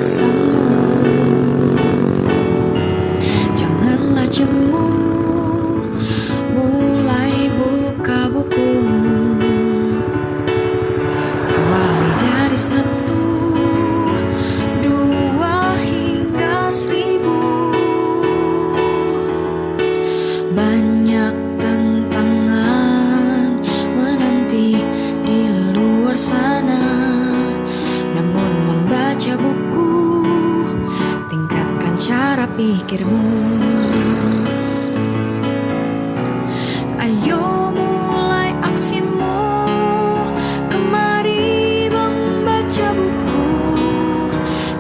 alasanmu. Janganlah jemu, mulai buka bukumu. Awali dari 1, 2 hingga 1000. Banyak tantangan menanti di luar sana. Namun membaca buku, tingkatkan cara pikirmu. Ayo mulai aksimu, kemari membaca buku.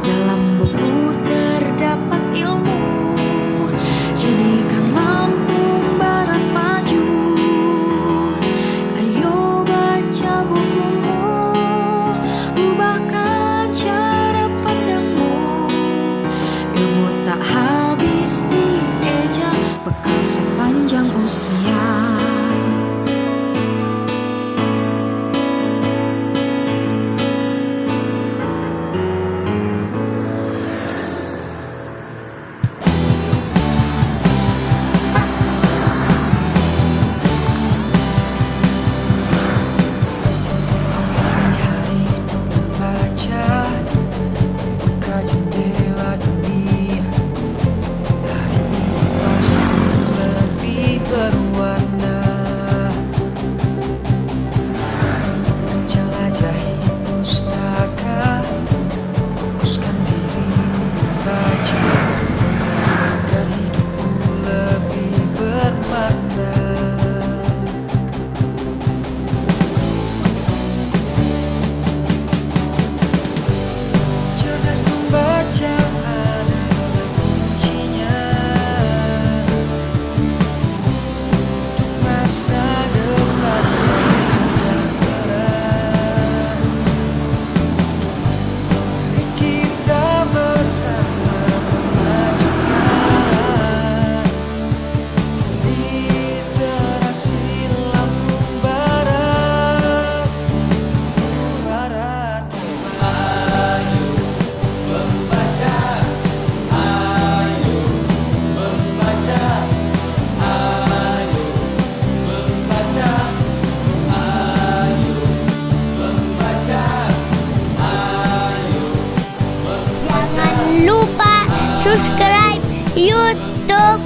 Dalam buku terdapat ilmu, jadikan lampu barat maju. Ayo baca bukumu, ubahkan cara pandangmu. Ilmu tak habis dieja, bekal sepanjang usia. Jangan lupa subscribe YouTube